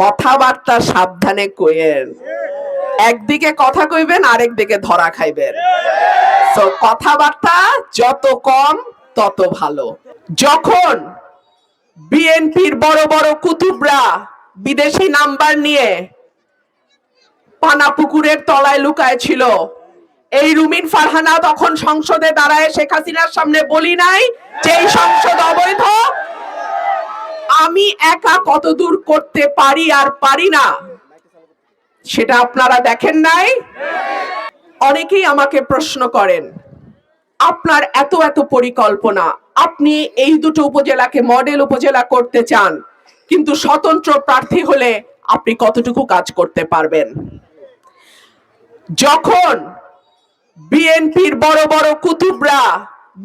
কথাবার্তা সাবধানে কইেন। একদিকে কথা কইবেন, আরেকদিকে ধরা খাইবেন। তো কথাবার্তা যত কম তত ভালো। যখন বিএনপির বড় বড় কুতুবরা বিদেশি নাম্বার নিয়ে পানাপুকুরের তলায় লুকায় ছিল, এই রুমিন ফারহানা তখন সংসদে দাঁড়ায় শেখ হাসিনার সামনে বলি নাই যে এই সংসদ অবৈধ? আমি একা কতদূর করতে পারি আর পারি না সেটা আপনারা দেখেন নাই? অনেকেই আমাকে প্রশ্ন করেন, আপনার এত এত পরিকল্পনা, আপনি এই দুটো উপজেলাকে মডেল উপজেলা করতে চান, কিন্তু স্বতন্ত্র প্রার্থী হলে আপনি কতটুকু কাজ করতে পারবেন? যখন বিএনপির বড় বড় কুতুবরা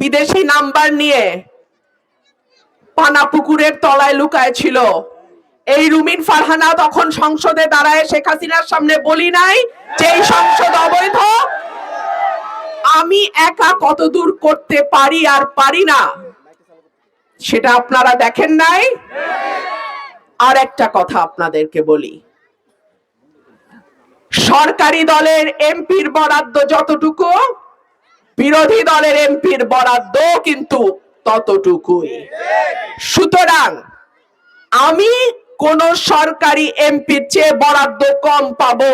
বিদেশি নাম্বার নিয়ে পানাপুকুরের তলায় লুকায় ছিল, এই রুমিন ফারহানা তখন সংসদে দাঁড়ায় শেখ হাসিনার সামনে বলি নাই যে এই সংসদ অবৈধ? আমি একা কতদূর করতে পারি আর পারি না সেটা আপনারা দেখেন নাই? আর একটা কথা আপনাদেরকে বলি, সরকারি দলের এমপির বরাদ্দ যতটুকু, বিরোধী দলের এমপির বরাদ্দ কিন্তু ততটুকুই। সুতরাং আমি কোন সরকারি এমপির চেয়ে বরাদ্দ কম পাবো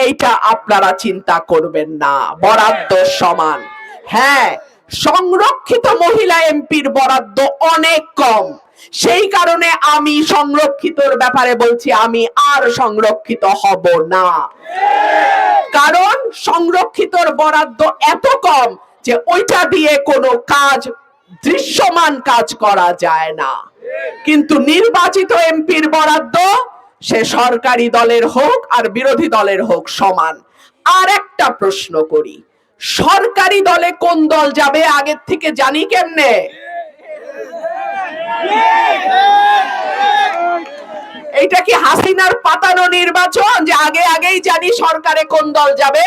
এইটা আপনারা চিন্তা করবেন না, বরাদ্দ সমান। হ্যাঁ, সংরক্ষিত মহিলা এমপির বরাদ্দ অনেক কম, সেই কারণে আমি সংরক্ষিতর ব্যাপারে বলছি আমি আর সংরক্ষিত হব না। কারণ সংরক্ষিতর বরাদ্দ এত কম যে ওইটা দিয়ে কোনো কাজ, দৃশ্যমান কাজ করা যায় না। কিন্তু নির্বাচিত এমপির বরাদ্দ সে সরকারি দলের হোক আর বিরোধী দলের হোক সমান। আর একটা প্রশ্ন করি, সরকারি দলে কোন দল যাবে আগের থেকে জানি কেমনে? এইটা কি হাসিনার পাতানো নির্বাচন যে আগে আগেই জানি সরকারে কোন দল যাবে?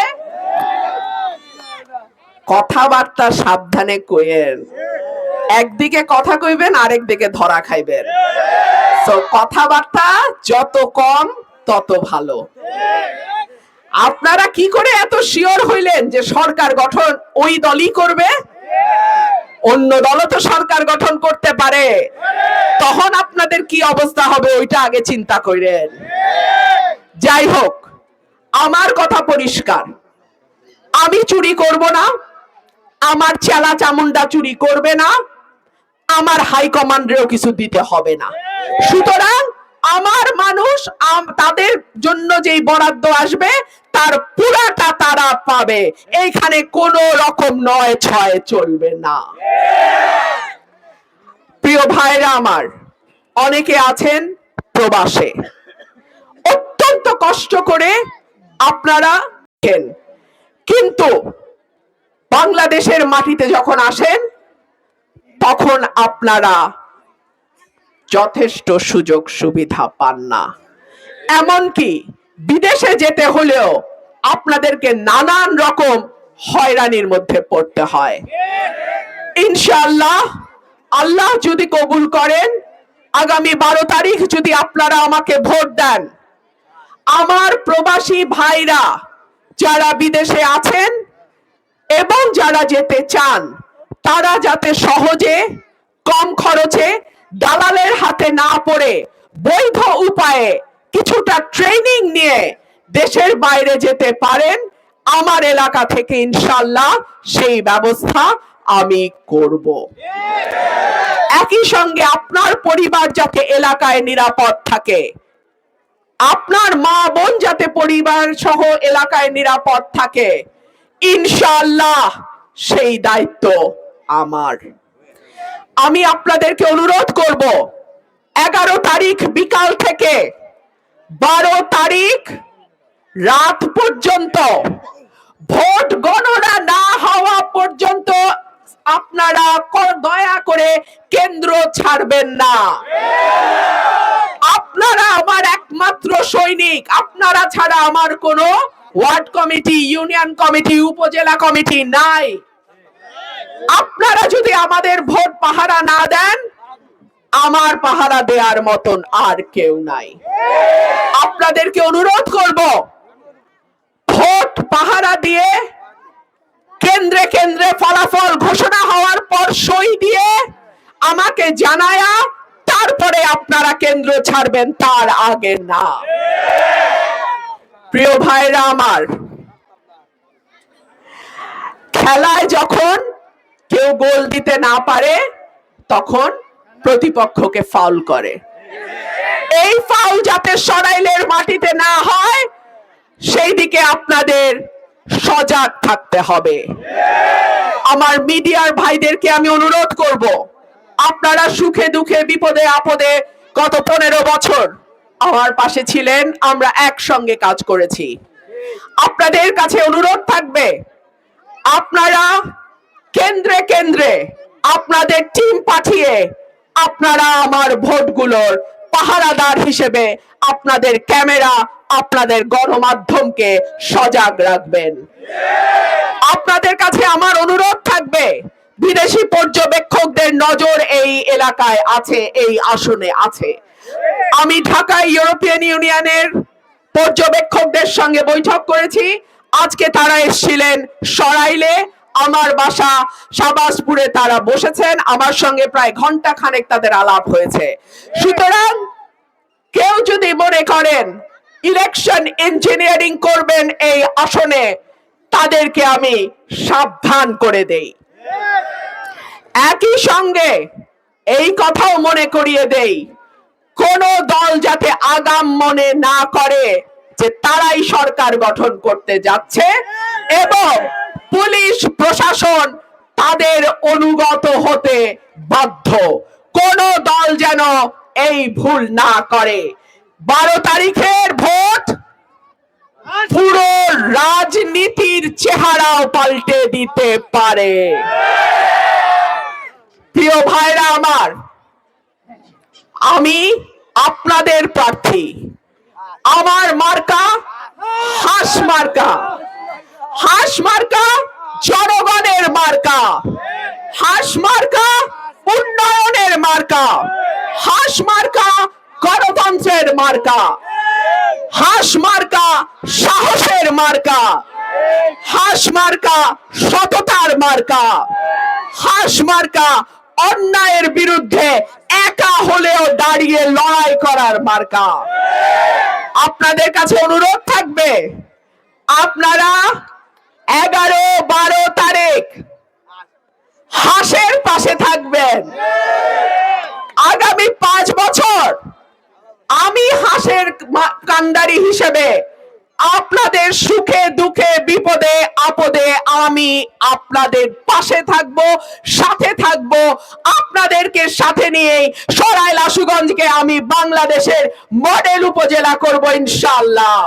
কথাবার্তা সাবধানে কইেন। একদিকে কথা কইবেন, আরেকদিকে ধরা খাইবেন। তো কথাবার্তা যত কম তত ভালো। আপনারা কি করে এত শিওর হইলেন যে সরকার গঠন ওই দলই করবে? অন্য দলও তো সরকার গঠন করতে পারে, তখন আপনাদের কি অবস্থা হবে ওইটা আগে চিন্তা করেন। যাই হোক, আমার কথা পরিষ্কার, আমি চুরি করব না, আমার চেলা চামুন্ডা চুরি করবে না, আমার হাইকমান্ডেরও কিছু দিতে হবে না। সুতরাং আমার মানুষ তাদের জন্য যেই বরাদ্দ আসবে তার পুরাটা তারা পাবে, এইখানে কোনো রকম নয় ছয় চলবে না। প্রিয় ভাইরা আমার, অনেকে আছেন প্রবাসে, অত্যন্ত কষ্ট করে আপনারা, কিন্তু বাংলাদেশের মাটিতে যখন আসেন তখন আপনারা যথেষ্ট সুযোগ সুবিধা পান না। এমনকি বিদেশে যেতে হলেও আপনাদেরকে নানান রকম হয়রানির মধ্যে পড়তে হয়। ইনশাআল্লাহ, আল্লাহ যদি কবুল করেন, আগামী 12 তারিখ যদি আপনারা আমাকে ভোট দেন, আমার প্রবাসী ভাইরা যারা বিদেশে আছেন এবং যারা যেতে চান, তারা যাতে সহজে কম খরচে দালালের হাতে না পড়ে বৈধ উপায়ে কিছুটা ট্রেনিং নিয়ে দেশের বাইরে যেতে পারেন, আমার এলাকা থেকে ইনশাআল্লাহ সেই ব্যবস্থা আমি করব। একই সঙ্গে আপনার পরিবার যাতে এলাকায় নিরাপদ থাকে, আপনার মা বোন যাতে পরিবার সহ এলাকায় নিরাপদ থাকে, ইনশাআল্লাহ সেই দায়িত্ব আমার। আমি আপনাদেরকে অনুরোধ করব, 11 তারিখ বিকাল থেকে 12 তারিখ রাত পর্যন্ত, ভোট গণনা না হওয়া পর্যন্ত আপনারা দয়া করে কেন্দ্র ছাড়বেন না। আপনারা আমার একমাত্র সৈনিক, আপনারা ছাড়া আমার কোনো ওয়ার্ড কমিটি, ইউনিয়ন কমিটি, উপজেলা কমিটি নাই। আপনারা যদি আমাদের ভোট পাহারা না দেন, আমার পাহারা দেওয়ার মতন আর কেউ নাই। আপনাদেরকে অনুরোধ করব, ভোট পাহারা দিয়ে কেন্দ্রে কেন্দ্রে ফলাফল ঘোষণা হওয়ার পর সই দিয়ে আমাকে জানায়া তারপরে আপনারা কেন্দ্র ছাড়বেন, তার আগে না। প্রিয় ভাইরা আমার, খেলায় যখন কেউ গোল দিতে না পারে তখন প্রতিপক্ষকে ফাউল করে। এই ফাউল যাতে সরাইলের মাটিতে না হয় সেই দিকে আপনাদের সজাগ থাকতে হবে। আমার মিডিয়ার ভাইদেরকে আমি অনুরোধ করব, আপনারা সুখে দুঃখে বিপদে আপদে গত 15 বছর আমার পাশে ছিলেন, আমরা একসঙ্গে কাজ করেছি। আপনাদের কাছে অনুরোধ থাকবে, আপনারা কেন্দ্রে কেন্দ্রে আপনাদের টিম পাঠিয়ে আপনারা আমার ভোটগুলোর পাহারাদার হিসেবে আপনাদের ক্যামেরা, আপনাদের গণমাধ্যমকে সজাগ রাখবেন। আপনাদের কাছে আমার অনুরোধ থাকবে, বিদেশি পর্যবেক্ষকদের নজর এই এলাকায় আছে, এই আসনে আছে। আমি ঢাকায় ইউরোপিয়ান ইউনিয়নের পর্যবেক্ষকদের সঙ্গে বৈঠক করেছি। আজকে তারা এসেছিলেন সরাইলে, আমার বাসা শাহবাজপুরে তারা বসেছেন, আমার সঙ্গে প্রায় ঘন্টা খানেক তাদের আলাপ হয়েছে। সুতরাং কেউ যদি মনে করেন ইলেকশন ইঞ্জিনিয়ারিং করবেন এই আসনে, তাদেরকে আমি সাবধান করে দেই। একই সঙ্গে এই কথাও মনে করিয়ে দেই, কোন দল যাতে আগাম মনে না করে যে তারাই সরকার গঠন করতে যাচ্ছে এবং পুলিশ প্রশাসন তাদের অনুগত হতে বাধ্য। কোন দল যেন এই ভুল না করে। 12 তারিখের ভোট পুরো রাজনীতির চেহারাও পাল্টে দিতে পারে। প্রিয় ভাইরা আমার, আমি আপনাদের প্রার্থী, আমার মার্কা হাঁস মার্কা। হাঁস মার্কা জনগণের মার্কা, হাঁস মার্কা উন্নয়নের মার্কা, হাঁস মার্কা গণতন্ত্রের মার্কা, হাঁস মার্কা সাহসের মার্কা, হাঁস মার্কা সততার মার্কা, হাঁস মার্কা অন্যায়ের বিরুদ্ধে একা হলেও দাঁড়িয়ে লড়াই করার মার্কা। আপনাদের কাছে অনুরোধ থাকবে, আপনারা 11-12 তারিখ হাঁসের পাশে থাকবেন। আগামী 5 বছর আমি হাঁসের কান্ডারি হিসেবে আপনাদের সুখে দুঃখে বিপদে আপদে আমি আপনাদের পাশে থাকব, সাথে থাকব। আপনাদেরকে সাথে নিয়ে সরাইল আশুগঞ্জকে আমি বাংলাদেশের মডেল উপজেলা করব ইনশাআল্লাহ।